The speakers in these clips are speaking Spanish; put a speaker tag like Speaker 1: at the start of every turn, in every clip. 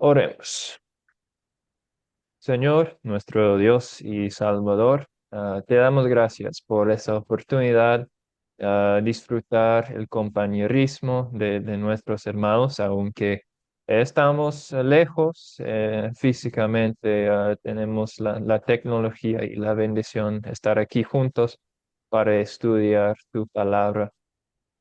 Speaker 1: Oremos. Señor, nuestro Dios y Salvador, te damos gracias por esa oportunidad, disfrutar el compañerismo de nuestros hermanos, aunque estamos lejos físicamente, tenemos la tecnología y la bendición de estar aquí juntos para estudiar tu palabra.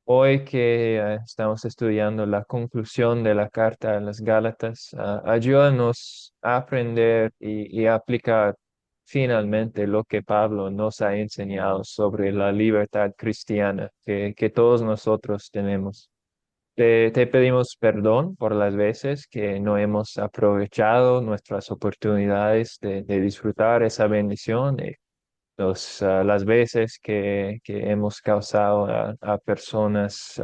Speaker 1: Hoy que estamos estudiando la conclusión de la carta a los Gálatas, ayúdanos a aprender y aplicar finalmente lo que Pablo nos ha enseñado sobre la libertad cristiana que todos nosotros tenemos. Te pedimos perdón por las veces que no hemos aprovechado nuestras oportunidades de disfrutar esa bendición, las veces que hemos causado a personas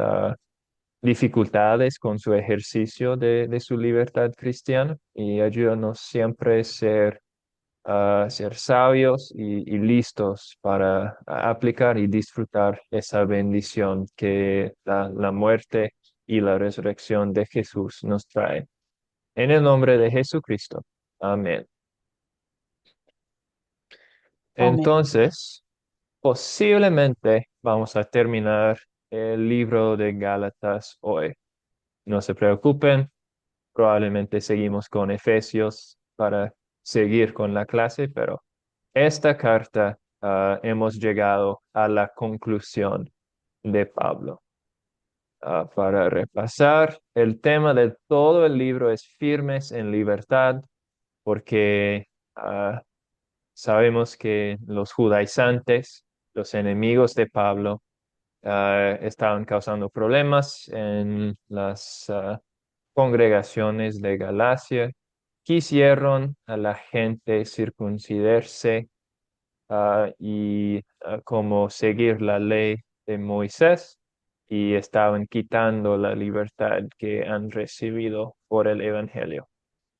Speaker 1: dificultades con su ejercicio de su libertad cristiana, y ayúdanos siempre a ser sabios y listos para aplicar y disfrutar esa bendición que la muerte y la resurrección de Jesús nos trae. En el nombre de Jesucristo. Amén.
Speaker 2: Amén.
Speaker 1: Entonces, posiblemente vamos a terminar el libro de Gálatas hoy. No se preocupen, probablemente seguimos con Efesios para seguir con la clase, pero esta carta hemos llegado a la conclusión de Pablo. Para repasar, el tema de todo el libro es firmes en libertad, porque sabemos que los judaizantes, los enemigos de Pablo, estaban causando problemas en las congregaciones de Galacia. Quisieron a la gente circuncidarse y como seguir la ley de Moisés, y estaban quitando la libertad que han recibido por el Evangelio.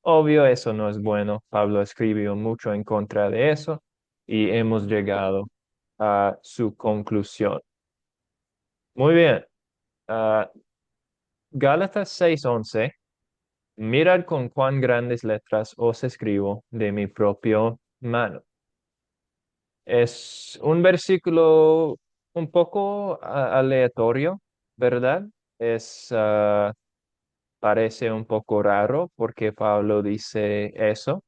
Speaker 1: Obvio, eso no es bueno. Pablo escribió mucho en contra de eso y hemos llegado a su conclusión. Muy bien. Ah, Gálatas 6:11. Mirad con cuán grandes letras os escribo de mi propia mano. Es un versículo un poco aleatorio, ¿verdad? Parece un poco raro porque Pablo dice eso,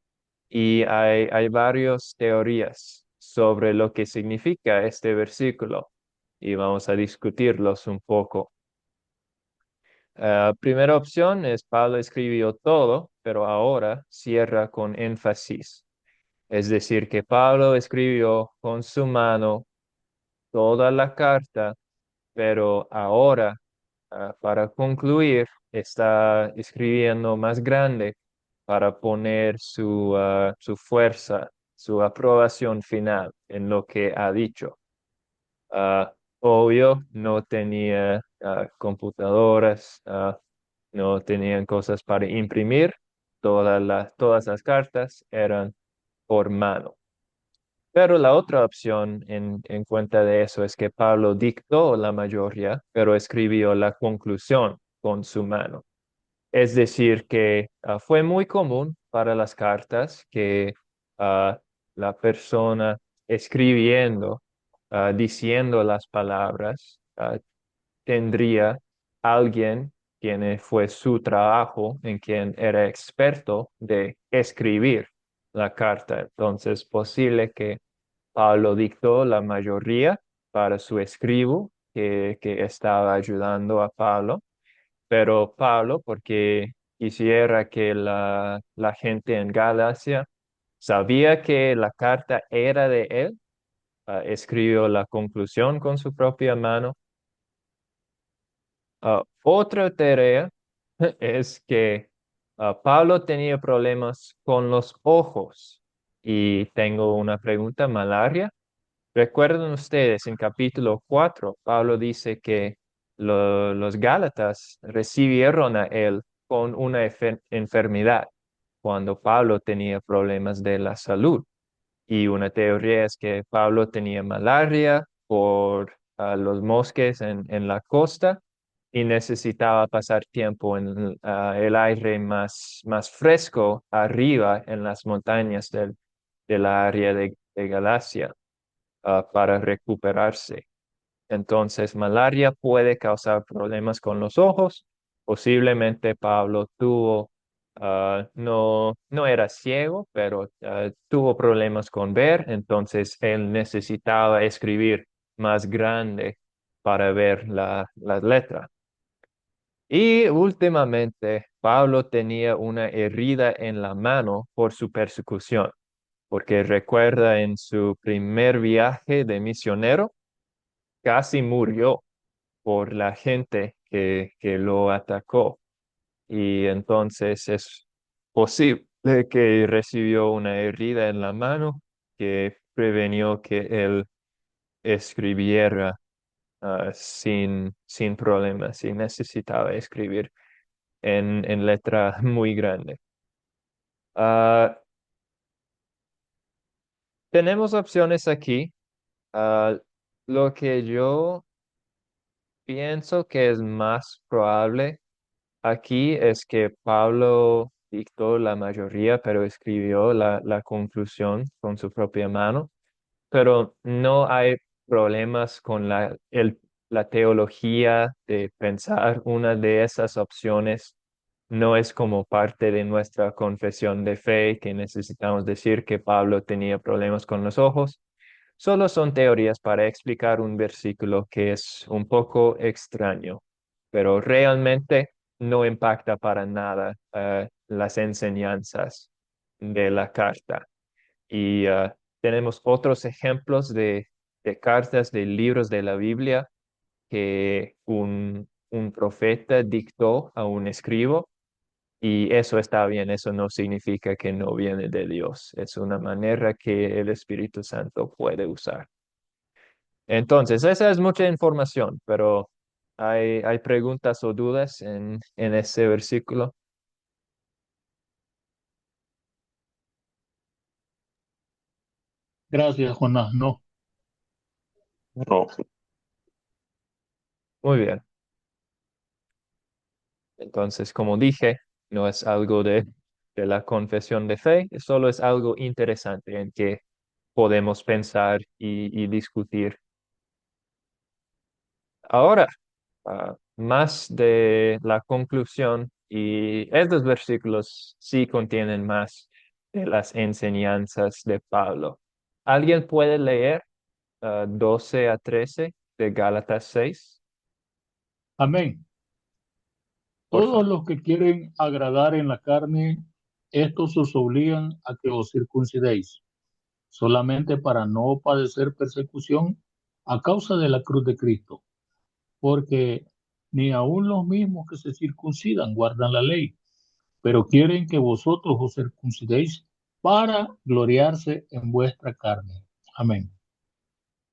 Speaker 1: y hay varias teorías sobre lo que significa este versículo, y vamos a discutirlos un poco. Primera opción es Pablo escribió todo, pero ahora cierra con énfasis. Es decir, que Pablo escribió con su mano toda la carta, pero ahora, para concluir, está escribiendo más grande para poner su fuerza, su aprobación final en lo que ha dicho. Obvio, no tenía computadoras, no tenían cosas para imprimir. Todas las cartas eran por mano. Pero la otra opción en cuenta de eso es que Pablo dictó la mayoría, pero escribió la conclusión con su mano. Es decir, que fue muy común para las cartas que ah, la persona escribiendo, diciendo las palabras, tendría alguien quien fue su trabajo, en quien era experto de escribir la carta. Entonces, posible que Pablo dictó la mayoría para su escribo que estaba ayudando a Pablo, pero Pablo, porque quisiera que la gente en Galacia sabía que la carta era de él, escribió la conclusión con su propia mano. Otra tarea es que Pablo tenía problemas con los ojos, y tengo una pregunta: malaria. ¿Recuerdan ustedes en capítulo 4, Pablo dice que los Gálatas recibieron a él con una enfermedad cuando Pablo tenía problemas de la salud? Y una teoría es que Pablo tenía malaria por los mosques en la costa, y necesitaba pasar tiempo en el aire más fresco arriba en las montañas del área de Galacia para recuperarse. Entonces, malaria puede causar problemas con los ojos. Posiblemente Pablo tuvo, no era ciego, pero tuvo problemas con ver, entonces él necesitaba escribir más grande para ver la letra. Y últimamente, Pablo tenía una herida en la mano por su persecución, porque recuerda en su primer viaje de misionero, casi murió por la gente que lo atacó. Y entonces es posible que recibió una herida en la mano que prevenió que él escribiera sin problemas, si necesitaba escribir en letra muy grande. Ah, tenemos opciones aquí. Ah, lo que yo pienso que es más probable aquí es que Pablo dictó la mayoría, pero escribió la conclusión con su propia mano. Pero no hay problemas con la teología de pensar una de esas opciones. No es como parte de nuestra confesión de fe que necesitamos decir que Pablo tenía problemas con los ojos. Solo son teorías para explicar un versículo que es un poco extraño, pero realmente no impacta para nada las enseñanzas de la carta. Y tenemos otros ejemplos de cartas, de libros de la Biblia que un profeta dictó a un escribo y eso está bien, eso no significa que no viene de Dios, es una manera que el Espíritu Santo puede usar. Entonces, esa es mucha información, pero hay preguntas o dudas en ese versículo.
Speaker 2: Gracias, Jonás. No,
Speaker 3: No,
Speaker 1: Muy bien. Entonces, como dije, no es algo de la confesión de fe, solo es algo interesante en que podemos pensar y discutir. Ahora, más de la conclusión, y estos versículos sí contienen más de las enseñanzas de Pablo. ¿Alguien puede leer 12 a 13 de Gálatas 6?
Speaker 2: amén.
Speaker 1: Por
Speaker 2: Todos
Speaker 1: favor.
Speaker 2: los que quieren agradar en la carne, estos os obligan a que os circuncidéis, solamente para no padecer persecución a causa de la cruz de Cristo, porque ni aun los mismos que se circuncidan guardan la ley, pero quieren que vosotros os circuncidéis para gloriarse en vuestra carne. Amén.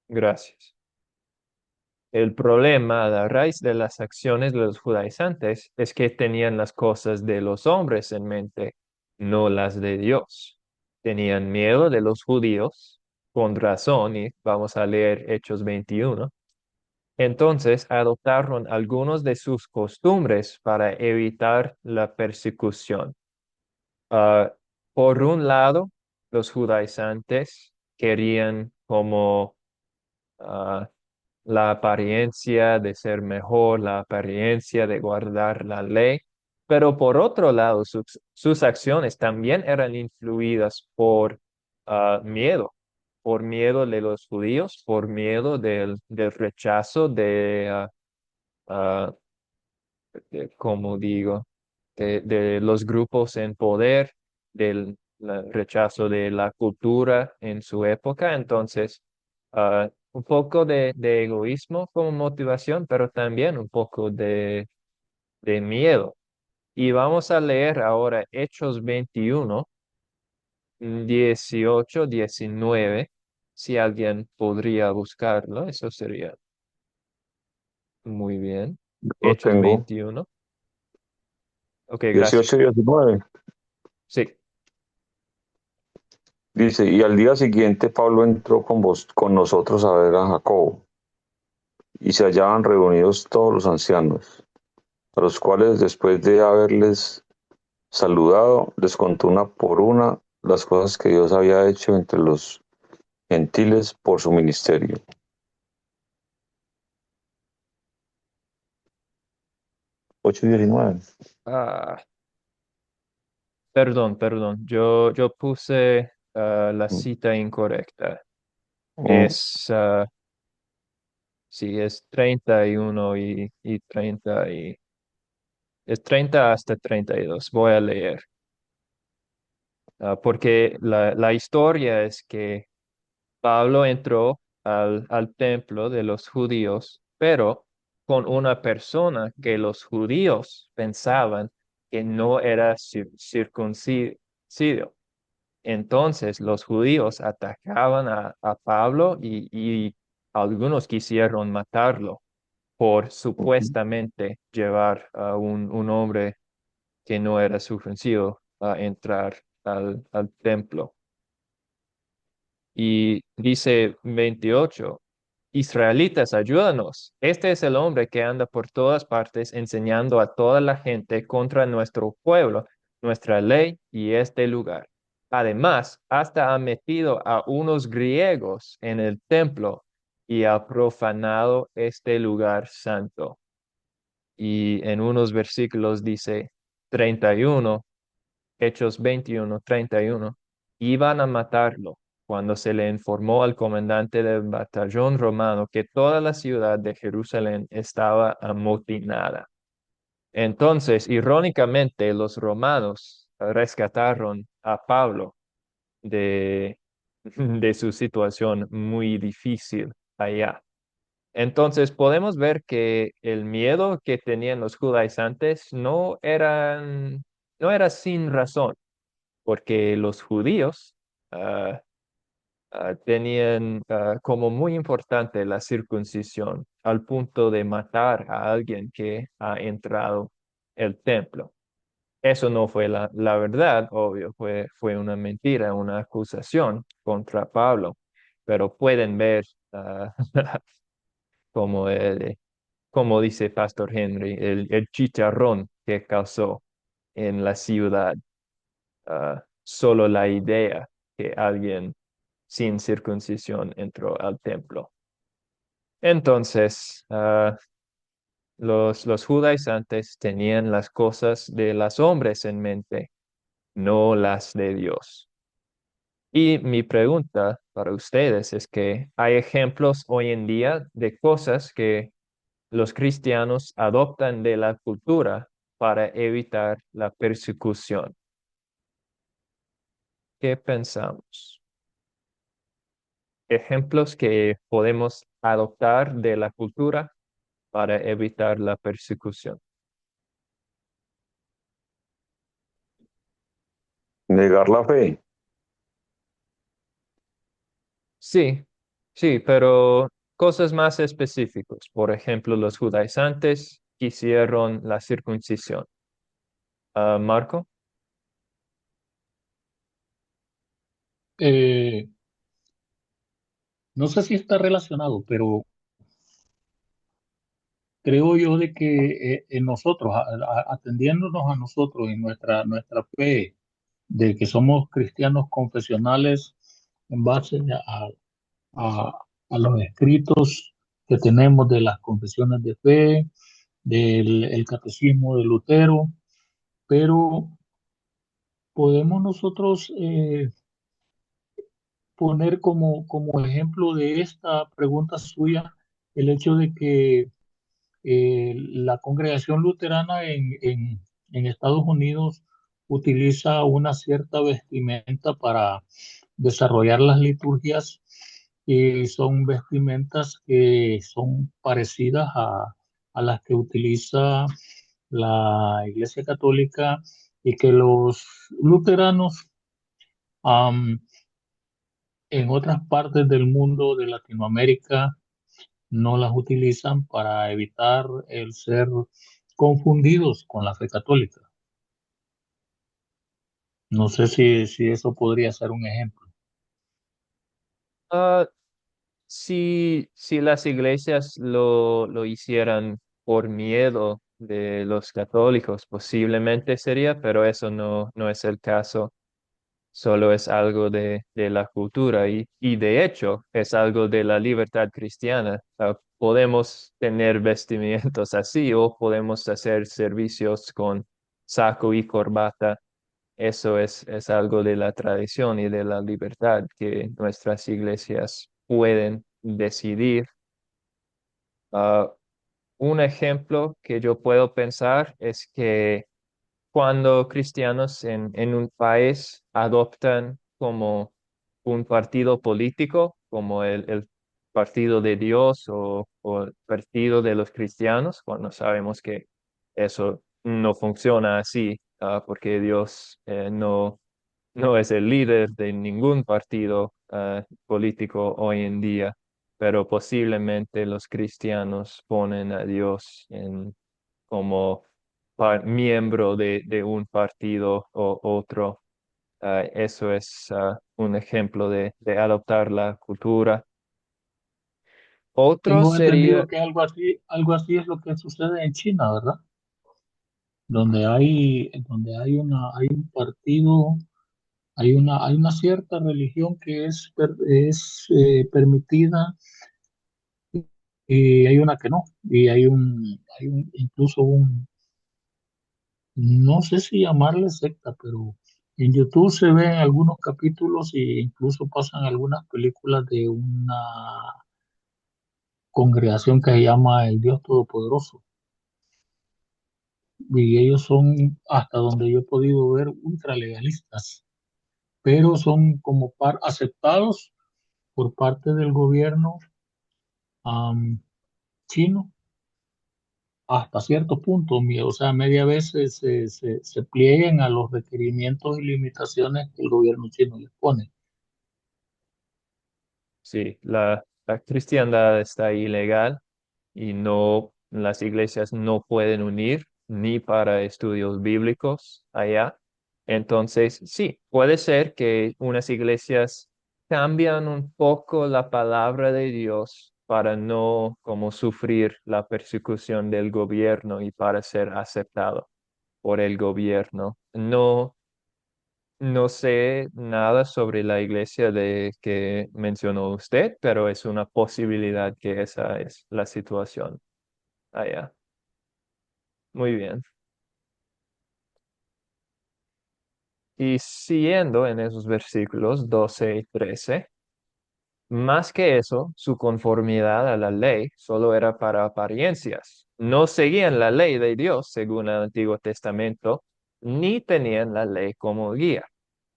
Speaker 1: Gracias. El problema a la raíz de las acciones de los judaizantes es que tenían las cosas de los hombres en mente, no las de Dios. Tenían miedo de los judíos, con razón, y vamos a leer Hechos 21. Entonces adoptaron algunos de sus costumbres para evitar la persecución. Ah, por un lado, los judaizantes querían como ah, la apariencia de ser mejor, la apariencia de guardar la ley, pero por otro lado, sus acciones también eran influidas por miedo, por miedo de los judíos, por miedo del rechazo ah, como digo, de los grupos en poder, rechazo de la cultura en su época. Entonces, un poco de egoísmo como motivación, pero también un poco de miedo. Y vamos a leer ahora Hechos 21, 18, 19. Si alguien podría buscarlo, eso sería muy bien.
Speaker 3: lo
Speaker 1: Hechos
Speaker 3: tengo.
Speaker 1: 21. Ok,
Speaker 3: 18 y
Speaker 1: gracias.
Speaker 3: 19.
Speaker 1: Sí.
Speaker 3: Dice, y al día siguiente Pablo entró con nosotros a ver a Jacobo, y se hallaban reunidos todos los ancianos. a los cuales después de haberles saludado, les contó una por una las cosas que Dios había hecho entre los gentiles por su ministerio. 8:19.
Speaker 1: Ah, perdón, yo puse la cita incorrecta.
Speaker 3: Mm,
Speaker 1: Es, sí, es 31 y 30 es 30 hasta 32. Voy a leer. Porque la historia es que Pablo entró al templo de los judíos, pero con una persona que los judíos pensaban que no era circuncido. Entonces los judíos atacaban a Pablo y algunos quisieron matarlo por
Speaker 3: ujú.
Speaker 1: supuestamente llevar a un hombre que no era circuncido a entrar al templo. Y dice 28, Israelitas, ayúdanos. Este es el hombre que anda por todas partes enseñando a toda la gente contra nuestro pueblo, nuestra ley y este lugar. Además, hasta ha metido a unos griegos en el templo y ha profanado este lugar santo. Y en unos versículos dice 31. Hechos 21:31, iban a matarlo cuando se le informó al comandante del batallón romano que toda la ciudad de Jerusalén estaba amotinada. Entonces, irónicamente, los romanos rescataron a Pablo de, de su situación muy difícil allá. Entonces podemos ver que el miedo que tenían los judaizantes no era sin razón porque los judíos ah, tenían como muy importante la circuncisión al punto de matar a alguien que ha entrado el templo. Eso no fue la verdad, obvio, fue una mentira, una acusación contra Pablo, pero pueden ver como, como dice Pastor Henry, el chicharrón que causó en la ciudad solo la idea que alguien sin circuncisión entró al templo. Entonces, los judaizantes tenían las cosas de los hombres en mente, no las de Dios. Y mi pregunta para ustedes es que hay ejemplos hoy en día de cosas que los cristianos adoptan de la cultura para evitar la persecución. ¿Qué pensamos? Ejemplos que podemos adoptar de la cultura para evitar la persecución.
Speaker 3: Negar la fe.
Speaker 1: Sí, sí, pero cosas más específicas. Por ejemplo, los judaizantes quisieron la circuncisión. Marco,
Speaker 2: Eh, no sé si está relacionado, pero creo yo de que en nosotros, atendiéndonos a nosotros en nuestra fe, de que somos cristianos confesionales en base a, a los escritos que tenemos de las confesiones de fe, del el catecismo de Lutero, pero podemos nosotros poner como ejemplo de esta pregunta suya el hecho de que la congregación luterana en Estados Unidos utiliza una cierta vestimenta para desarrollar las liturgias y son vestimentas que son parecidas a las que utiliza la Iglesia Católica y que los luteranos en otras partes del mundo de Latinoamérica no las utilizan para evitar el ser confundidos con la fe católica. No sé si eso podría ser un ejemplo.
Speaker 1: ah, si las iglesias lo hicieran por miedo de los católicos, posiblemente sería, pero eso no es el caso, solo es algo de la cultura y de hecho es algo de la libertad cristiana. Podemos tener vestimientos así o podemos hacer servicios con saco y corbata. Eso es algo de la tradición y de la libertad que nuestras iglesias pueden decidir. Ah, un ejemplo que yo puedo pensar es que cuando cristianos en un país adoptan como un partido político, como el partido de Dios o el partido de los cristianos, cuando sabemos que eso no funciona así, porque Dios no es el líder de ningún partido político hoy en día, pero posiblemente los cristianos ponen a Dios como miembro de un partido o otro. Eso es un ejemplo de adoptar la cultura. Otro
Speaker 2: Tengo
Speaker 1: sería,
Speaker 2: entendido que algo así es lo que sucede en China, ¿verdad? Donde hay un partido, hay una cierta religión que es permitida y hay una que no. Y incluso no sé si llamarle secta, pero en YouTube se ven algunos capítulos e incluso pasan algunas películas de una congregación que se llama el Dios Todopoderoso. Y ellos son, hasta donde yo he podido ver, ultralegalistas, pero son como aceptados por parte del gobierno am, chino hasta cierto punto, o sea, media vez se plieguen a los requerimientos y limitaciones que el gobierno chino les pone.
Speaker 1: sí, la cristiandad está ilegal y las iglesias no pueden unir ni para estudios bíblicos allá. Entonces, sí, puede ser que unas iglesias cambian un poco la palabra de Dios para no como sufrir la persecución del gobierno y para ser aceptado por el gobierno. No sé nada sobre la iglesia de que mencionó usted, pero es una posibilidad que esa es la situación allá. Muy bien. Y siguiendo en esos versículos 12 y 13, más que eso, su conformidad a la ley solo era para apariencias. No seguían la ley de Dios según el Antiguo Testamento, ni tenían la ley como guía.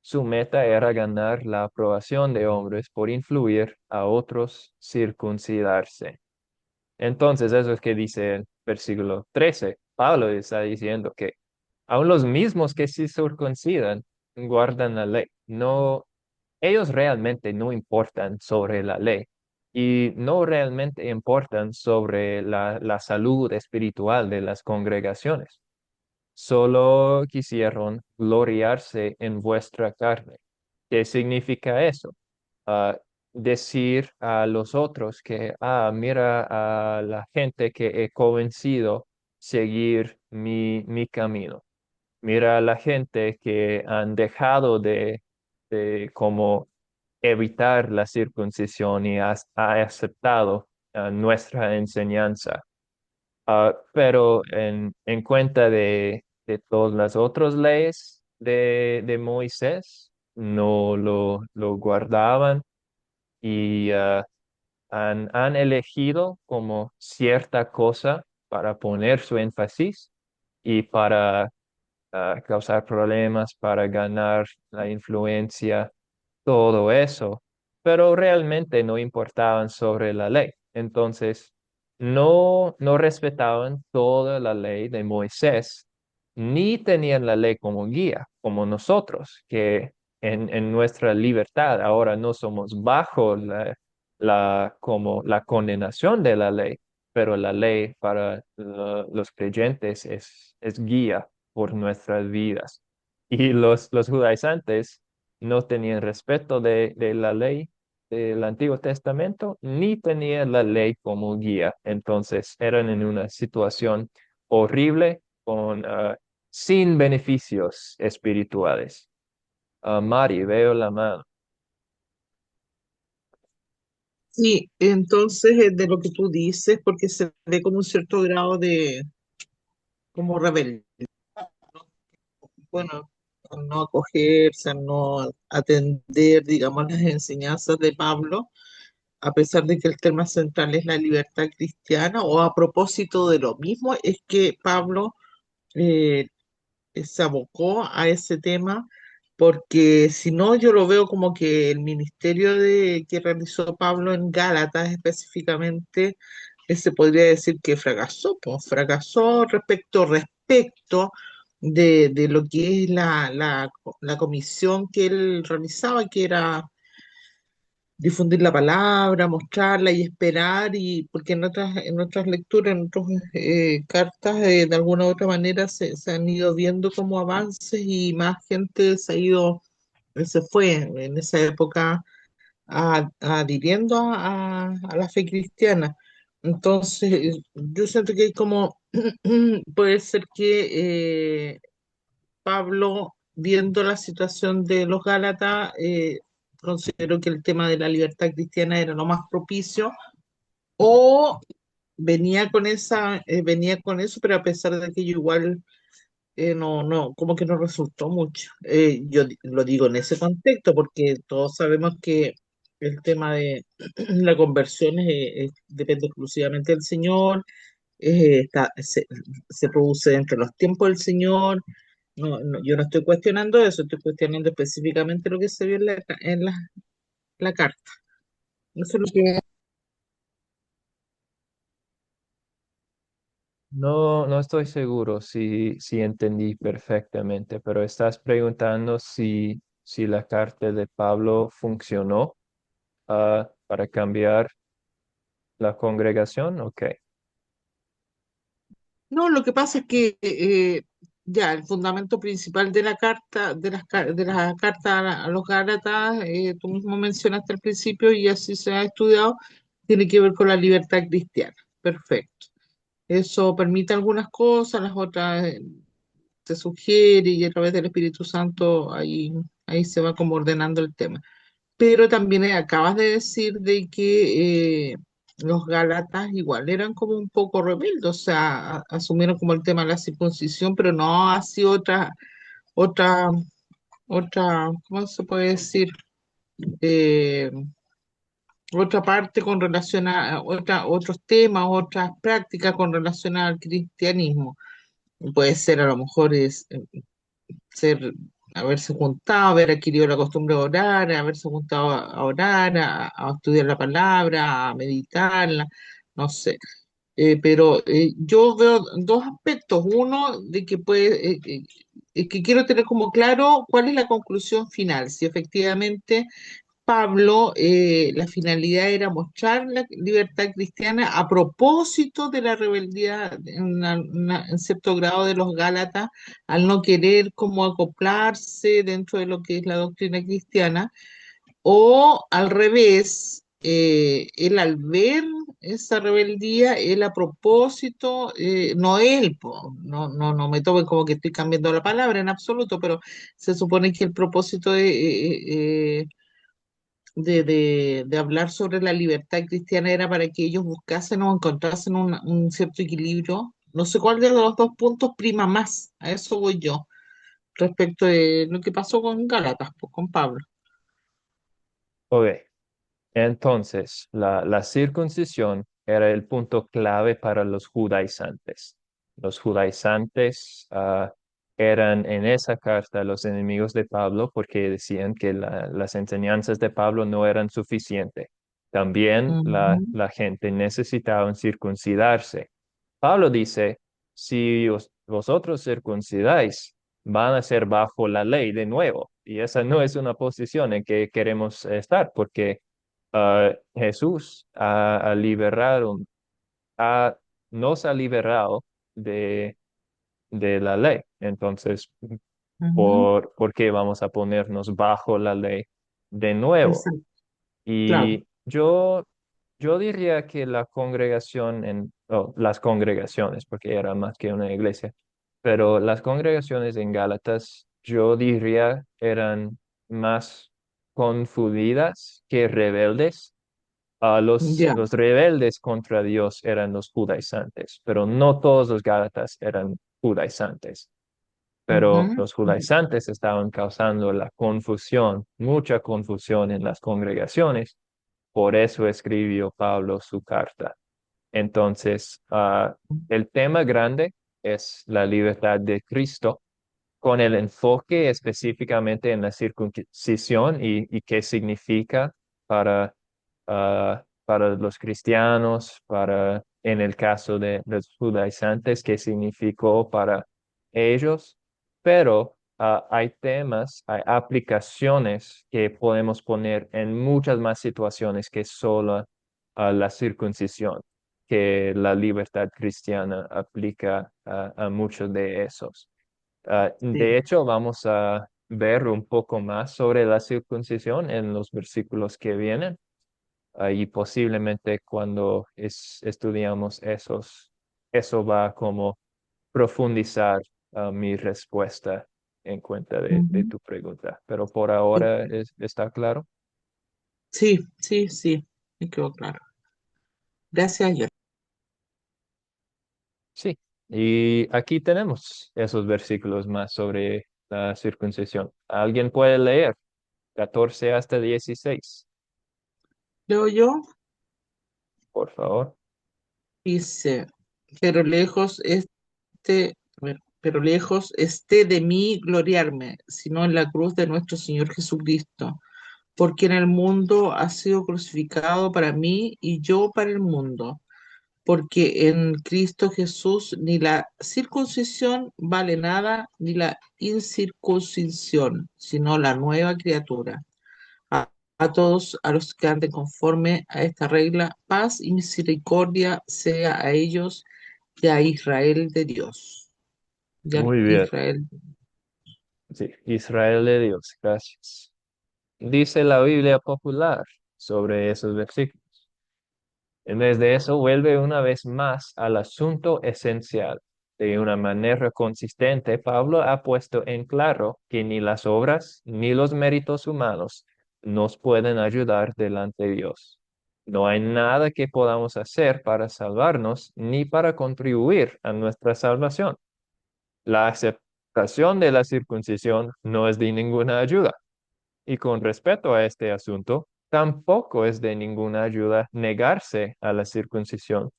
Speaker 1: Su meta era ganar la aprobación de hombres por influir a otros circuncidarse. Entonces, eso es que dice el versículo 13. Pablo está diciendo que aun los mismos que se circuncidan guardan la ley. No, ellos realmente no importan sobre la ley y no realmente importan sobre la salud espiritual de las congregaciones. Solo quisieron gloriarse en vuestra carne. ¿Qué significa eso? ah, Decir a los otros que, mira a la gente que he convencido seguir mi camino. Mira a la gente que han dejado de como evitar la circuncisión y ha aceptado nuestra enseñanza. Pero en cuenta de todas las otras leyes de Moisés, no lo guardaban y han elegido como cierta cosa para poner su énfasis y para causar problemas, para ganar la influencia, todo eso, pero realmente no importaban sobre la ley. Entonces, no respetaban toda la ley de Moisés, ni tenían la ley como guía, como nosotros, que en nuestra libertad ahora no somos bajo como la condenación de la ley, pero la ley para los creyentes es guía por nuestras vidas. Y los judaizantes no tenían respeto de la ley del Antiguo Testamento, ni tenían la ley como guía. Entonces eran en una situación horrible con, sin beneficios espirituales. Mari, veo la mano.
Speaker 4: Sí, entonces de lo que tú dices, porque se ve como un cierto grado de como rebelde, bueno, al no acogerse, al no atender, digamos, las enseñanzas de Pablo, a pesar de que el tema central es la libertad cristiana, o a propósito de lo mismo, es que Pablo eh, se abocó a ese tema, porque si no, yo lo veo como que el ministerio que realizó Pablo en Gálatas específicamente, se podría decir que fracasó, pues fracasó respecto de lo que es la comisión que él realizaba, que era difundir la palabra, mostrarla y esperar, y porque en otras lecturas, en otras cartas, de alguna u otra manera se han ido viendo como avances y más gente se ha ido, se fue en esa época adhiriendo a la fe cristiana. Entonces, yo siento que hay como, puede ser que Pablo, viendo la situación de los Gálatas, consideró que el tema de la libertad cristiana era lo más propicio, o venía con eso, pero a pesar de que yo igual como que no resultó mucho. Lo digo en ese contexto porque todos sabemos que el tema de la conversión depende exclusivamente del Señor, se produce entre los tiempos del Señor. Yo no estoy cuestionando eso, estoy cuestionando específicamente lo que se vio la carta. Eso es lo que...
Speaker 1: No, no estoy seguro si entendí perfectamente, pero estás preguntando si la carta de Pablo funcionó, para cambiar la congregación. Ok.
Speaker 4: No, lo que pasa es que ya el fundamento principal de la carta, de la carta a los Gálatas, tú mismo mencionaste al principio y así se ha estudiado, tiene que ver con la libertad cristiana. Perfecto. Eso permite algunas cosas, las otras se sugiere y a través del Espíritu Santo ahí se va como ordenando el tema. Pero también acabas de decir de que los Gálatas igual eran como un poco rebeldes, o sea, asumieron como el tema de la circuncisión, pero no así otra, ¿cómo se puede decir? Eh, Otra parte con relación a otros temas, otras prácticas con relación al cristianismo. Puede ser a lo mejor ser, haberse juntado, haber adquirido la costumbre de orar, haberse juntado a orar, a estudiar la palabra, a meditarla, no sé. Pero yo veo dos aspectos. Uno, de que que quiero tener como claro cuál es la conclusión final, si efectivamente Pablo, la finalidad era mostrar la libertad cristiana a propósito de la rebeldía en cierto grado de los Gálatas, al no querer como acoplarse dentro de lo que es la doctrina cristiana, o al revés, él al ver esa rebeldía, él a propósito, no él, no me tomen como que estoy cambiando la palabra en absoluto, pero se supone que el propósito de hablar sobre la libertad cristiana era para que ellos buscasen o encontrasen un cierto equilibrio. No sé cuál de los dos puntos prima más, a eso voy yo, respecto de lo que pasó con Gálatas, pues, con Pablo.
Speaker 1: Ok. Entonces, la circuncisión era el punto clave para los judaizantes. Los judaizantes, eran en esa carta los enemigos de Pablo porque decían que las enseñanzas de Pablo no eran suficientes. También
Speaker 4: Ujú,
Speaker 1: la gente necesitaba circuncidarse. Pablo dice, si vosotros circuncidáis, van a ser bajo la ley de nuevo. Y esa no es una posición en que queremos estar, porque Jesús ha- nos ha liberado de la ley. Entonces,
Speaker 4: ujú.
Speaker 1: ¿por qué vamos a ponernos bajo la ley de nuevo?
Speaker 4: Exacto, claro.
Speaker 1: Y yo Yo diría que la congregación o las congregaciones, porque era más que una iglesia, pero las congregaciones en Gálatas, yo diría, eran más confundidas que rebeldes.
Speaker 4: Ya.
Speaker 1: Los rebeldes contra Dios eran los judaizantes, pero no todos los Gálatas eran judaizantes. Pero
Speaker 4: Ujú.
Speaker 1: los judaizantes estaban causando la confusión, mucha confusión en las congregaciones. Por eso escribió Pablo su carta. Entonces, el tema grande es la libertad de Cristo, con el enfoque específicamente en la circuncisión y qué significa para, para los cristianos, en el caso de los judaizantes, qué significó para ellos. Pero hay temas, hay aplicaciones que podemos poner en muchas más situaciones que solo la circuncisión, que la libertad cristiana aplica a muchos de esos. De
Speaker 4: Sí.
Speaker 1: hecho, vamos a ver un poco más sobre la circuncisión en los versículos que vienen, y posiblemente cuando estudiamos eso va como profundizar mi respuesta en cuenta de
Speaker 4: Ujú.
Speaker 1: tu pregunta. Pero por
Speaker 4: Ok.
Speaker 1: ahora está claro.
Speaker 4: Sí, sí, sí, me quedó claro. Gracias, yo.
Speaker 1: Sí, y aquí tenemos esos versículos más sobre la circuncisión. ¿Alguien puede leer 14 hasta 16,
Speaker 4: Leo yo,
Speaker 1: por favor?
Speaker 4: dice, pero lejos pero lejos esté de mí gloriarme, sino en la cruz de nuestro Señor Jesucristo, porque en el mundo ha sido crucificado para mí y yo para el mundo, porque en Cristo Jesús ni la circuncisión vale nada, ni la incircuncisión, sino la nueva criatura. A, a todos a los que anden conforme a esta regla, paz y misericordia sea a ellos y a Israel de Dios. Ya
Speaker 1: Muy bien.
Speaker 4: Israel.
Speaker 1: Sí, Israel de Dios, gracias. Dice la Biblia popular sobre esos versículos. En vez de eso, vuelve una vez más al asunto esencial. De una manera consistente, Pablo ha puesto en claro que ni las obras ni los méritos humanos nos pueden ayudar delante de Dios. No hay nada que podamos hacer para salvarnos ni para contribuir a nuestra salvación. La aceptación de la circuncisión no es de ninguna ayuda. Y con respecto a este asunto, tampoco es de ninguna ayuda negarse a la circuncisión,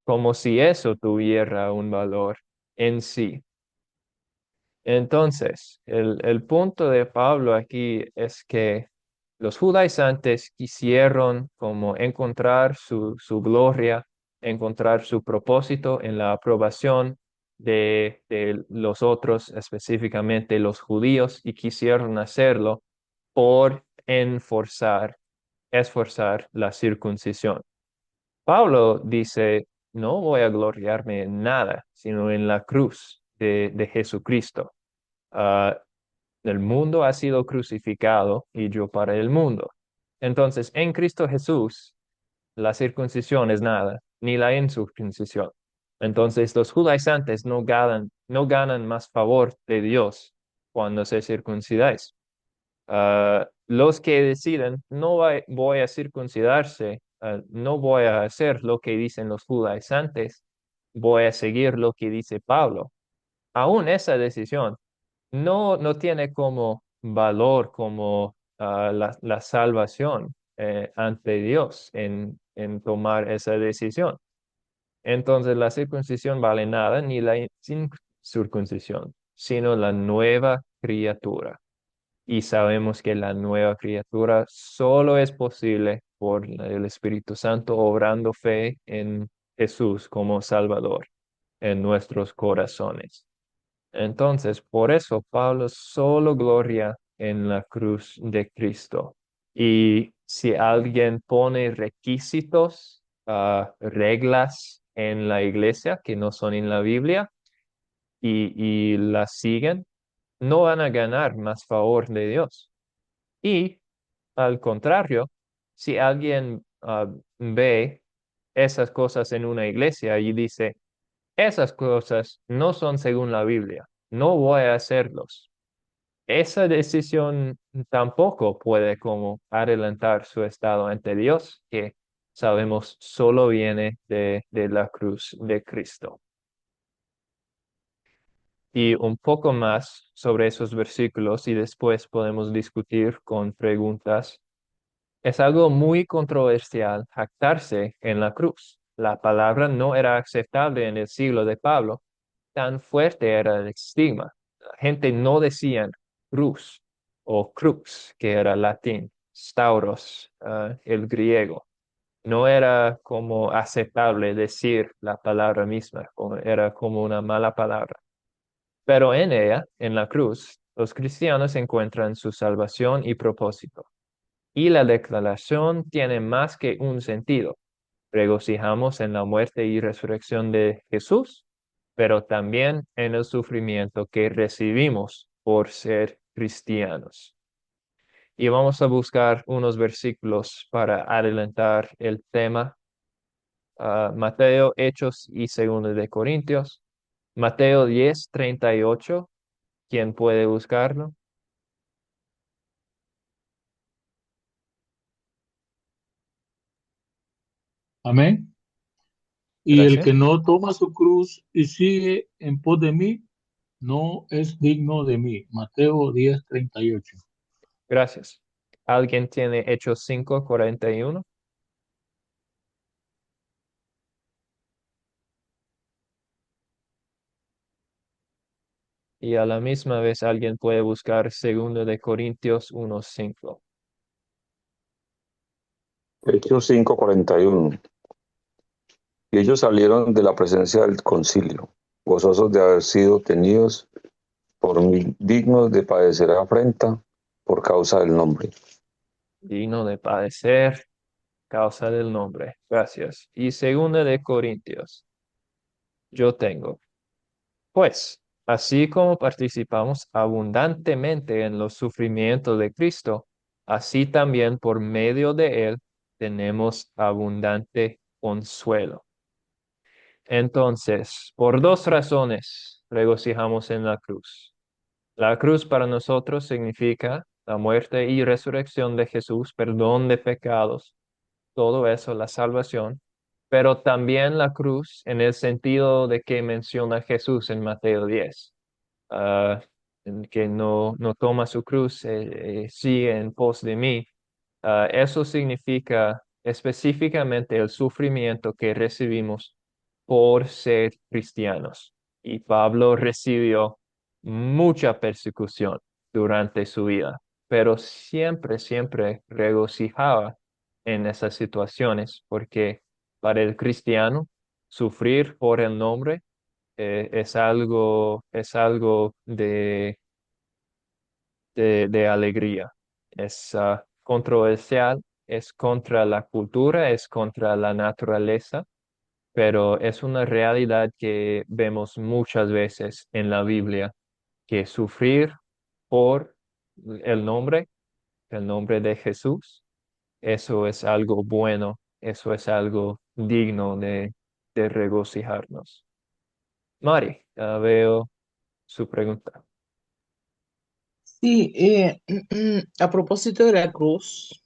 Speaker 1: como si eso tuviera un valor en sí. Entonces, el punto de Pablo aquí es que los judaizantes quisieron como encontrar su gloria, encontrar su propósito en la aprobación de los otros, específicamente los judíos, y quisieron hacerlo por esforzar la circuncisión. Pablo dice, no voy a gloriarme en nada, sino en la cruz de Jesucristo. Ah, el mundo ha sido crucificado y yo para el mundo. Entonces, en Cristo Jesús, la circuncisión es nada, ni la incircuncisión. Entonces, los judaizantes no ganan más favor de Dios cuando se circuncidáis. Los que deciden, voy a circuncidarse, no voy a hacer lo que dicen los judaizantes, voy a seguir lo que dice Pablo. Aún esa decisión no tiene como valor, como la salvación ante Dios en tomar esa decisión. Entonces la circuncisión vale nada, ni la circuncisión, sino la nueva criatura. Y sabemos que la nueva criatura solo es posible por el Espíritu Santo obrando fe en Jesús como Salvador en nuestros corazones. Entonces, por eso Pablo solo gloria en la cruz de Cristo. Y si alguien pone requisitos, reglas en la iglesia que no son en la Biblia y las siguen, no van a ganar más favor de Dios. Y al contrario, si alguien ve esas cosas en una iglesia y dice, esas cosas no son según la Biblia, no voy a hacerlos. Esa decisión tampoco puede como adelantar su estado ante Dios, que sabemos solo viene de la cruz de Cristo. Y un poco más sobre esos versículos y después podemos discutir con preguntas. Es algo muy controversial jactarse en la cruz. La palabra no era aceptable en el siglo de Pablo, tan fuerte era el estigma. La gente no decía cruz o crux, que era latín, stauros, el griego. No era como aceptable decir la palabra misma, era como una mala palabra. Pero en ella, en la cruz, los cristianos encuentran su salvación y propósito. Y la declaración tiene más que un sentido. Regocijamos en la muerte y resurrección de Jesús, pero también en el sufrimiento que recibimos por ser cristianos. Y vamos a buscar unos versículos para adelantar el tema. Mateo, Hechos y Segundo de Corintios. Mateo 10:38. ¿Quién puede buscarlo?
Speaker 2: Amén. Y el que
Speaker 1: Gracias.
Speaker 2: no toma su cruz y sigue en pos de mí, no es digno de mí. Mateo 10:38.
Speaker 1: Gracias. ¿Alguien tiene Hechos 5:41? Y a la misma vez alguien puede buscar Segundo de Corintios 1:5.
Speaker 3: Hechos 5:41. Y ellos salieron de la presencia del concilio, gozosos de haber sido tenidos por mí dignos de padecer afrenta por causa del nombre.
Speaker 1: Digno de padecer, causa del nombre. Gracias. Y Segunda de Corintios. Yo tengo. Pues, así como participamos abundantemente en los sufrimientos de Cristo, así también por medio de Él tenemos abundante consuelo. Entonces, por dos razones regocijamos en la cruz. La cruz para nosotros significa la muerte y resurrección de Jesús, perdón de pecados, todo eso, la salvación, pero también la cruz en el sentido de que menciona Jesús en Mateo 10, en que no toma su cruz, sigue en pos de mí. Eso significa específicamente el sufrimiento que recibimos por ser cristianos. Y Pablo recibió mucha persecución durante su vida, pero siempre, siempre regocijaba en esas situaciones, porque para el cristiano sufrir por el nombre es algo de alegría. Es controversial, es contra la cultura, es contra la naturaleza, pero es una realidad que vemos muchas veces en la Biblia, que sufrir por el el nombre de Jesús, eso es algo bueno, eso es algo digno de regocijarnos. Mari, veo su pregunta.
Speaker 4: Sí, a propósito de la cruz,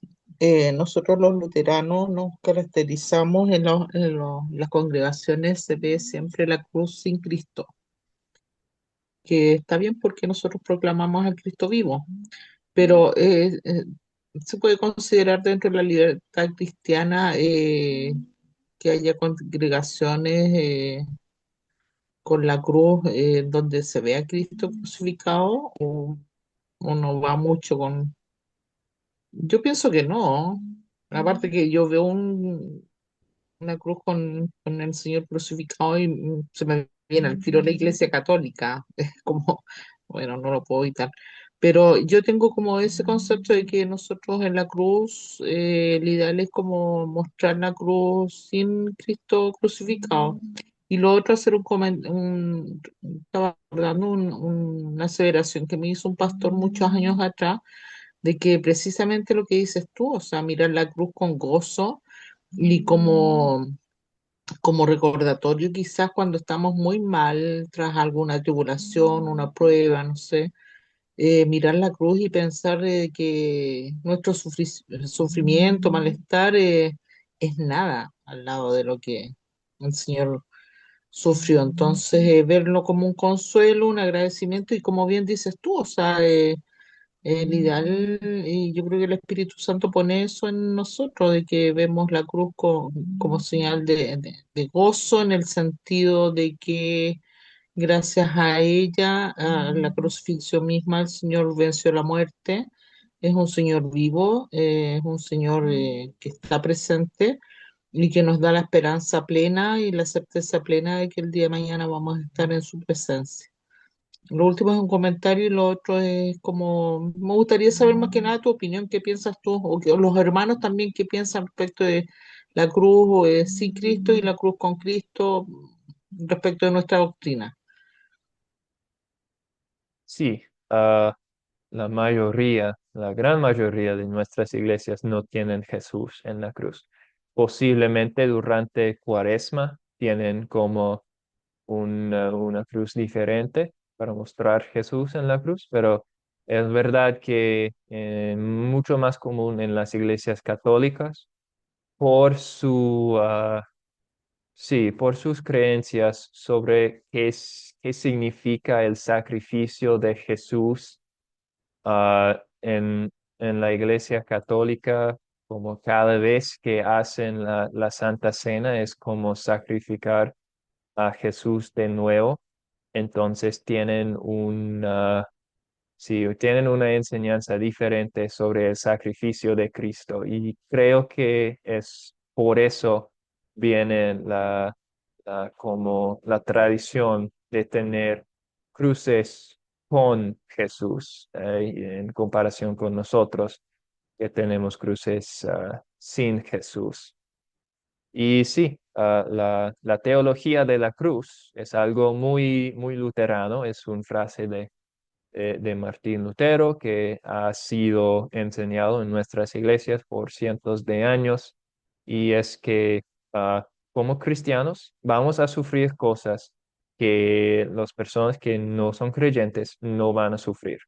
Speaker 4: nosotros los luteranos nos caracterizamos las congregaciones, se ve siempre la cruz sin Cristo, que está bien porque nosotros proclamamos al Cristo vivo, pero se puede considerar dentro de la libertad cristiana que haya congregaciones con la cruz donde se ve a Cristo crucificado o no va mucho con... Yo pienso que no. Aparte que yo veo una cruz con el Señor crucificado y se me viene al tiro la Iglesia Católica. Es como, bueno, no lo puedo evitar. Pero yo tengo como ese concepto de que nosotros en la cruz, el ideal es como mostrar la cruz sin Cristo crucificado. Y lo otro, hacer estaba dando una aseveración que me hizo un pastor muchos años atrás, de que precisamente lo que dices tú, o sea, mirar la cruz con gozo, y como recordatorio quizás cuando estamos muy mal tras alguna tribulación, una prueba, no sé, mirar la cruz y pensar que nuestro sufrimiento, malestar es nada al lado de lo que el Señor sufrió. Entonces, verlo como un consuelo, un agradecimiento y como bien dices tú, o sea, el ideal, y yo creo que el Espíritu Santo pone eso en nosotros, de que vemos la cruz como señal de gozo en el sentido de que gracias a ella, a la crucifixión misma, el Señor venció la muerte. Es un Señor vivo, es un Señor que está presente y que nos da la esperanza plena y la certeza plena de que el día de mañana vamos a estar en su presencia. Lo último es un comentario y lo otro es como, me gustaría saber más que nada tu opinión, qué piensas tú, o los hermanos también, qué piensan respecto de la cruz o sin Cristo y la cruz con Cristo respecto de nuestra doctrina.
Speaker 1: Sí, la mayoría, la gran mayoría de nuestras iglesias no tienen Jesús en la cruz. Posiblemente durante Cuaresma tienen como una cruz diferente para mostrar Jesús en la cruz, pero es verdad que mucho más común en las iglesias católicas por sí, por sus creencias sobre qué significa el sacrificio de Jesús en la Iglesia Católica, como cada vez que hacen la Santa Cena es como sacrificar a Jesús de nuevo. Entonces sí, tienen una enseñanza diferente sobre el sacrificio de Cristo y creo que es por eso viene como la tradición de tener cruces con Jesús en comparación con nosotros que tenemos cruces sin Jesús. Y sí, la teología de la cruz es algo muy, muy luterano, es una frase de Martín Lutero que ha sido enseñado en nuestras iglesias por cientos de años, y es que como cristianos vamos a sufrir cosas que las personas que no son creyentes no van a sufrir.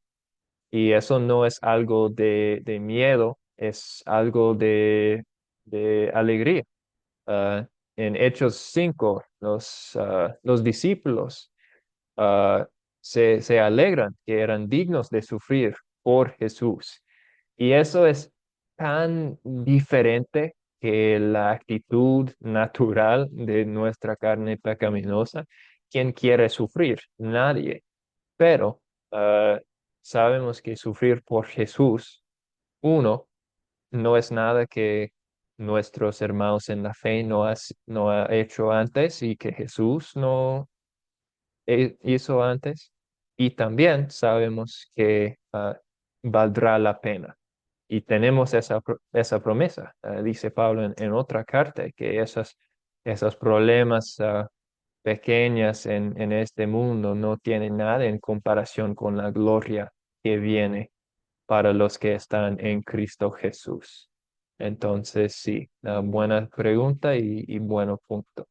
Speaker 1: Y eso no es algo de miedo, es algo de alegría. Ah, en Hechos 5 los discípulos ah, se alegran que eran dignos de sufrir por Jesús. Y eso es tan diferente que la actitud natural de nuestra carne pecaminosa. ¿Quién quiere sufrir? Nadie. Pero ah, sabemos que sufrir por Jesús, uno, no es nada que nuestros hermanos en la fe no ha hecho antes y que Jesús no hizo antes. Y también sabemos que valdrá la pena. Y tenemos esa promesa. Dice Pablo en otra carta que esos problemas pequeñas en este mundo no tienen nada en comparación con la gloria que viene para los que están en Cristo Jesús. Entonces, sí, buena pregunta y buen punto.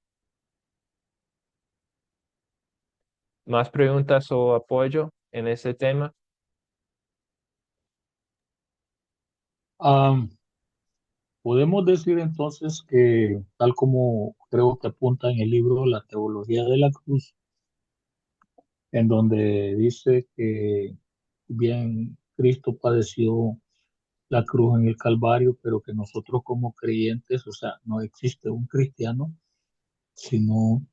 Speaker 1: ¿Más preguntas o apoyo en ese tema?
Speaker 2: Ah, podemos decir entonces que, tal como creo que apunta en el libro La Teología de la Cruz, en donde dice que bien Cristo padeció la cruz en el Calvario, pero que nosotros como creyentes, o sea, no existe un cristiano si no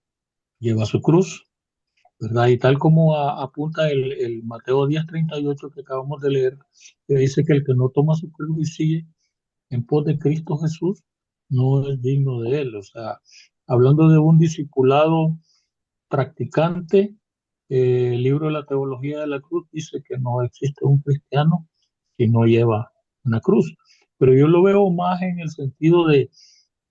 Speaker 2: lleva su cruz, ¿verdad? Y tal como apunta el Mateo 10:38 que acabamos de leer, que dice que el que no toma su cruz y sigue en pos de Cristo Jesús, no es digno de él. O sea, hablando de un discipulado practicante, el libro de la Teología de la Cruz dice que no existe un cristiano que no lleva una cruz. Pero yo lo veo más en el sentido de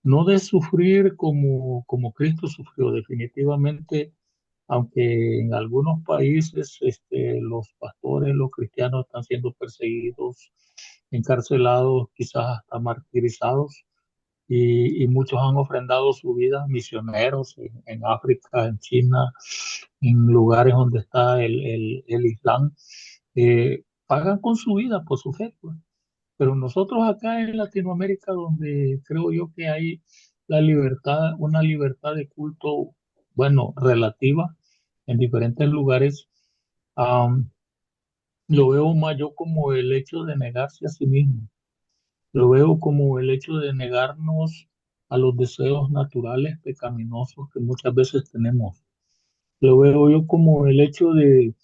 Speaker 2: no de sufrir como Cristo sufrió. Definitivamente, aunque en algunos países los pastores, los cristianos están siendo perseguidos, encarcelados, quizás hasta martirizados, y muchos han ofrendado su vida, misioneros en África, en China, en lugares donde está el Islam, pagan con su vida por su fe, pues. Pero nosotros acá en Latinoamérica, donde creo yo que hay la libertad, una libertad de culto, bueno, relativa en diferentes lugares, am, lo veo más yo como el hecho de negarse a sí mismo. Lo veo como el hecho de negarnos a los deseos naturales pecaminosos que muchas veces tenemos. Lo veo yo como el hecho de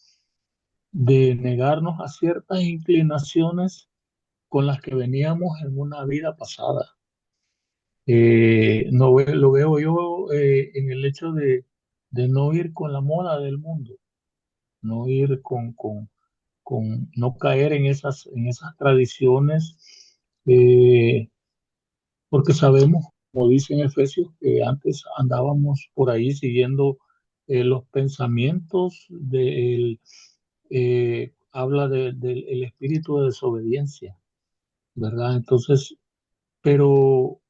Speaker 2: negarnos a ciertas inclinaciones con las que veníamos en una vida pasada. No lo veo yo en el hecho de no ir con la moda del mundo, no ir no caer en esas tradiciones, eh, porque sabemos, como dice en Efesios, que antes andábamos por ahí siguiendo los pensamientos habla del el espíritu de desobediencia, ¿verdad? Entonces, pero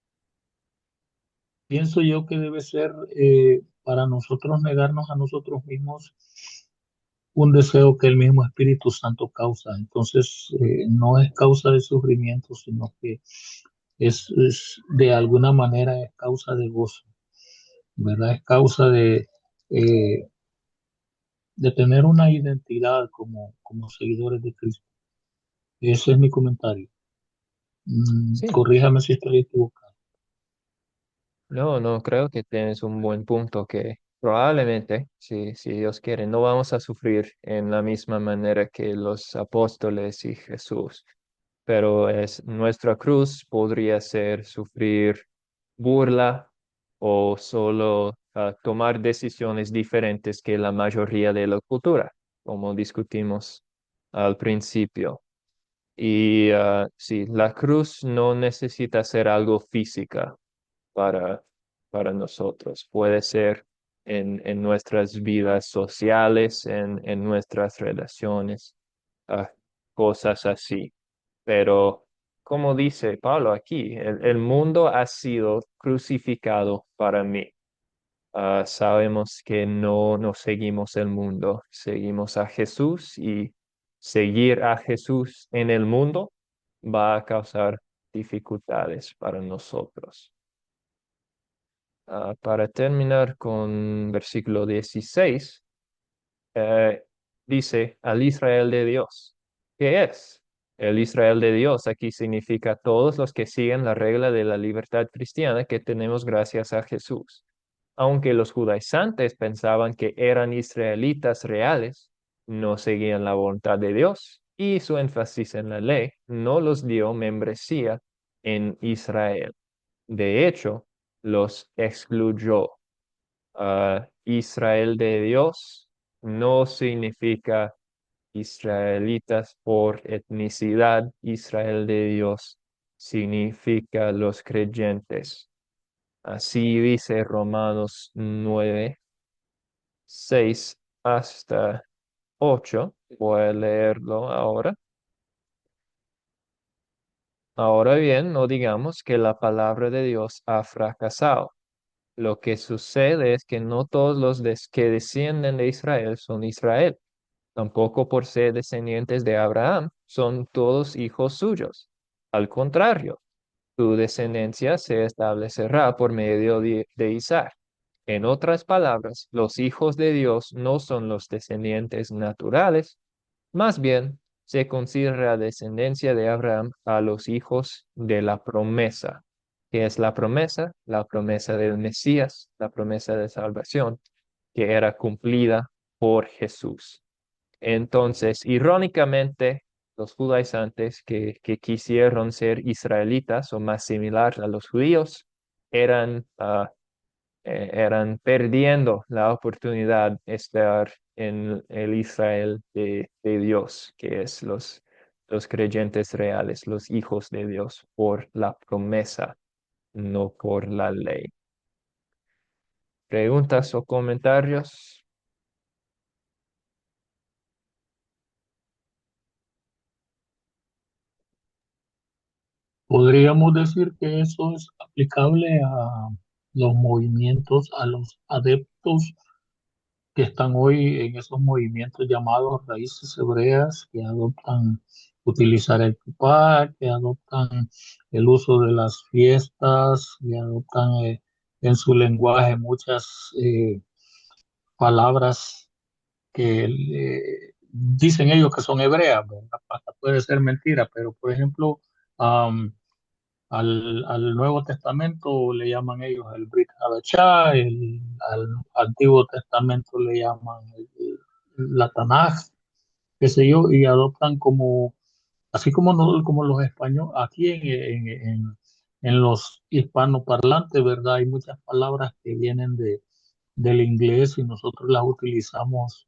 Speaker 2: pienso yo que debe ser para nosotros negarnos a nosotros mismos un deseo que el mismo Espíritu Santo causa. Entonces, no es causa de sufrimiento, sino que es de alguna manera es causa de gozo, ¿verdad? Es causa eh, de tener una identidad como seguidores de Cristo. Ese es mi comentario.
Speaker 1: Sí,
Speaker 2: Corríjame si estoy equivocado.
Speaker 1: no, no, creo que tienes un buen punto que probablemente, si Dios quiere, no vamos a sufrir en la misma manera que los apóstoles y Jesús, pero es nuestra cruz podría ser sufrir burla o solo tomar decisiones diferentes que la mayoría de la cultura, como discutimos al principio. Y sí, la cruz no necesita ser algo física para, para nosotros. Puede ser en nuestras vidas sociales, en nuestras relaciones, ah, cosas así. Pero como dice Pablo aquí, el mundo ha sido crucificado para mí. Sabemos que no seguimos el mundo, seguimos a Jesús y seguir a Jesús en el mundo va a causar dificultades para nosotros. Para terminar con versículo 16, eh, dice al Israel de Dios. ¿Qué es? El Israel de Dios aquí significa todos los que siguen la regla de la libertad cristiana que tenemos gracias a Jesús. Aunque los judaizantes pensaban que eran israelitas reales, no seguían la voluntad de Dios y su énfasis en la ley no los dio membresía en Israel. De hecho, los excluyó. Israel de Dios no significa israelitas por etnicidad. Israel de Dios significa los creyentes. Así dice Romanos 9, 6 hasta 8. Voy a leerlo ahora. Ahora bien, no digamos que la palabra de Dios ha fracasado. Lo que sucede es que no todos los que descienden de Israel son Israel. Tampoco por ser descendientes de Abraham son todos hijos suyos. Al contrario, tu descendencia se establecerá por medio de Isaac. En otras palabras, los hijos de Dios no son los descendientes naturales, más bien se considera descendencia de Abraham a los hijos de la promesa. ¿Qué es la promesa? La promesa del Mesías, la promesa de salvación, que era cumplida por Jesús. Entonces, irónicamente, los judaizantes que quisieron ser israelitas o más similar a los judíos eran, eran perdiendo la oportunidad de estar en el Israel de Dios, que es los creyentes reales, los hijos de Dios, por la promesa, no por la ley. ¿Preguntas o comentarios?
Speaker 2: Podríamos decir que eso es aplicable a los movimientos, a los adeptos que están hoy en esos movimientos llamados raíces hebreas, que adoptan utilizar el kippah, que adoptan el uso de las fiestas, que adoptan en su lenguaje muchas palabras que dicen ellos que son hebreas, ¿verdad? Hasta puede ser mentira, pero por ejemplo, am, al Nuevo Testamento le llaman ellos el Brit Hadashah, al Antiguo Testamento le llaman la Tanaj, qué sé yo, y adoptan como, así como, como los españoles, aquí en los hispanoparlantes, ¿verdad? Hay muchas palabras que vienen del inglés y nosotros las utilizamos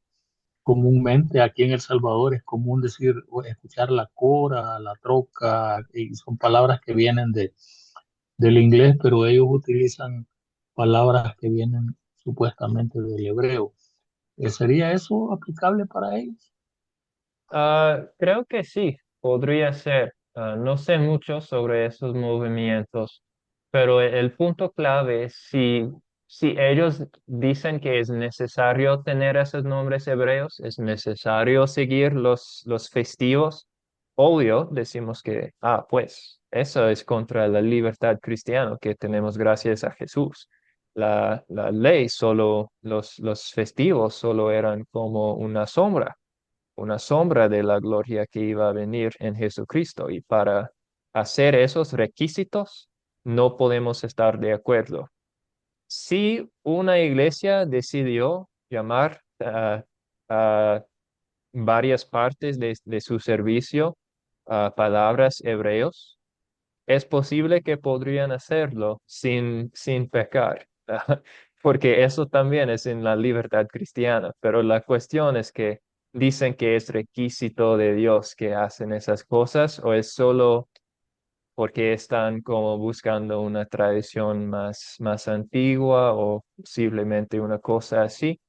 Speaker 2: comúnmente. Aquí en El Salvador es común decir o escuchar la cora, la troca, y son palabras que vienen del inglés, pero ellos utilizan palabras que vienen supuestamente del hebreo. ¿Sería eso aplicable para ellos?
Speaker 1: Creo que sí, podría ser. No sé mucho sobre esos movimientos, pero el punto clave es si ellos dicen que es necesario tener esos nombres hebreos, es necesario seguir los festivos, obvio, decimos que, pues, eso es contra la libertad cristiana que tenemos gracias a Jesús. La ley, solo los festivos solo eran como una sombra de la gloria que iba a venir en Jesucristo. Y para hacer esos requisitos, no podemos estar de acuerdo. Si una iglesia decidió llamar a varias partes de su servicio a palabras hebreos, es posible que podrían hacerlo sin pecar, porque eso también es en la libertad cristiana, pero la cuestión es que dicen que es requisito de Dios que hacen esas cosas o es solo porque están como buscando una tradición más antigua o posiblemente una cosa así.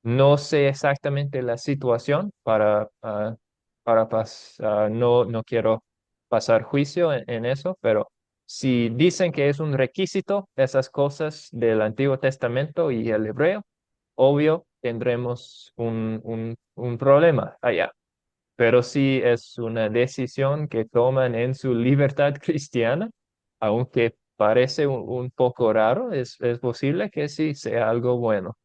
Speaker 1: No sé exactamente la situación no quiero pasar juicio en eso, pero si dicen que es un requisito esas cosas del Antiguo Testamento y el hebreo, obvio tendremos un problema allá. Pero si es una decisión que toman en su libertad cristiana, aunque parece un poco raro, es posible que sí sea algo bueno.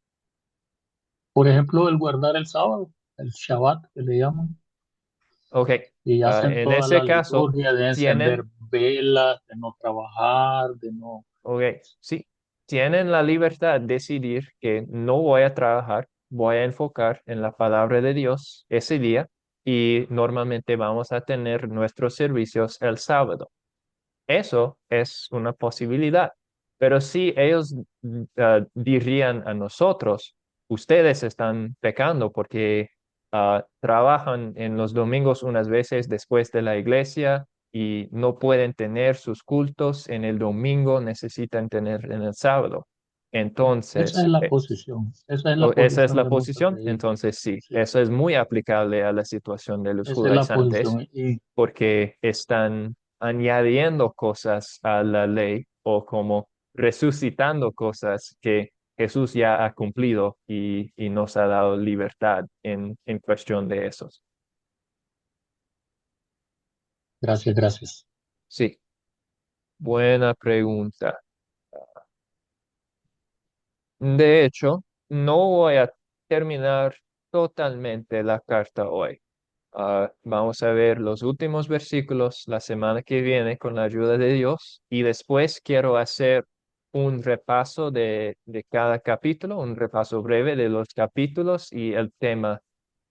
Speaker 2: Por ejemplo, el guardar el sábado, el Shabbat que le llaman,
Speaker 1: Ok,
Speaker 2: y hacen
Speaker 1: en
Speaker 2: toda
Speaker 1: ese
Speaker 2: la
Speaker 1: caso,
Speaker 2: liturgia de encender
Speaker 1: tienen,
Speaker 2: velas, de no trabajar, de no...
Speaker 1: ok, sí, tienen la libertad de decidir que no voy a trabajar, voy a enfocar en la palabra de Dios ese día y normalmente vamos a tener nuestros servicios el sábado. Eso es una posibilidad. Pero si ellos dirían a nosotros, ustedes están pecando porque trabajan en los domingos unas veces después de la iglesia y no pueden tener sus cultos en el domingo, necesitan tener en el sábado.
Speaker 2: Esa es
Speaker 1: Entonces,
Speaker 2: la posición, esa es la
Speaker 1: esa es
Speaker 2: posición
Speaker 1: la
Speaker 2: de muchos
Speaker 1: posición.
Speaker 2: de ellos.
Speaker 1: Entonces, sí,
Speaker 2: Sí,
Speaker 1: eso es muy aplicable a la situación de los
Speaker 2: esa es la
Speaker 1: judaizantes
Speaker 2: posición. Y
Speaker 1: porque están añadiendo cosas a la ley o como resucitando cosas que Jesús ya ha cumplido y nos ha dado libertad en cuestión de esos.
Speaker 2: gracias, gracias.
Speaker 1: Sí, buena pregunta. De hecho, no voy a terminar totalmente la carta hoy. Vamos a ver los últimos versículos la semana que viene con la ayuda de Dios y después quiero hacer un repaso de cada capítulo, un repaso breve de los capítulos y el tema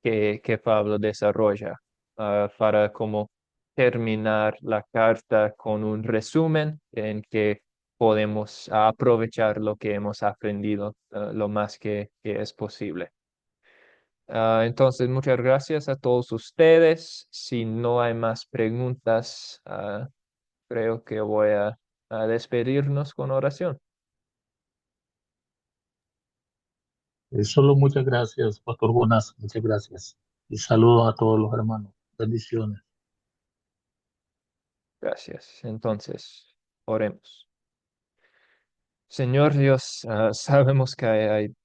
Speaker 1: que Pablo desarrolla para como terminar la carta con un resumen en que podemos aprovechar lo que hemos aprendido lo más que es posible. Entonces, muchas gracias a todos ustedes. Si no hay más preguntas, creo que voy a despedirnos con oración.
Speaker 2: Solo muchas gracias, Pastor Bonas, muchas gracias. Y saludos a todos los hermanos. Bendiciones.
Speaker 1: Gracias. Entonces, oremos. Señor Dios, sabemos que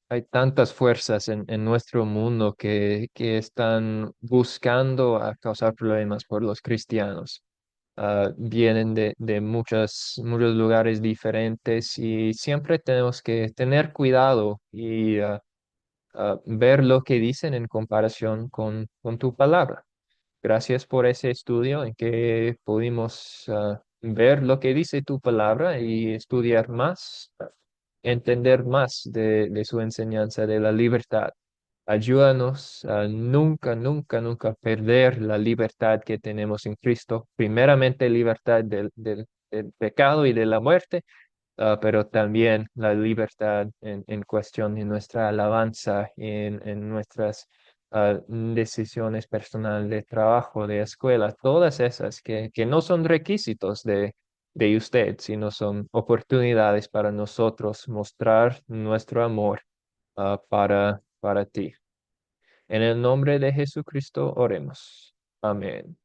Speaker 1: hay tantas fuerzas en nuestro mundo que están buscando causar problemas por los cristianos. Vienen de muchos lugares diferentes y siempre tenemos que tener cuidado y ver lo que dicen en comparación con tu palabra. Gracias por ese estudio en que pudimos ver lo que dice tu palabra y estudiar más, entender más de su enseñanza de la libertad. Ayúdanos a nunca, nunca, nunca perder la libertad que tenemos en Cristo. Primeramente, libertad del pecado y de la muerte, pero también la libertad en cuestión de nuestra alabanza, en nuestras decisiones personales de trabajo, de escuela, todas esas que no son requisitos de usted, sino son oportunidades para nosotros mostrar nuestro amor para ti. En el nombre de Jesucristo oremos. Amén.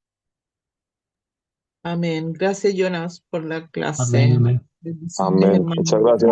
Speaker 4: Amén. Gracias, Jonas, por la
Speaker 2: Amén,
Speaker 4: clase.
Speaker 2: amén.
Speaker 4: Bendiciones,
Speaker 3: Amén.
Speaker 4: hermano.
Speaker 3: Muchas gracias.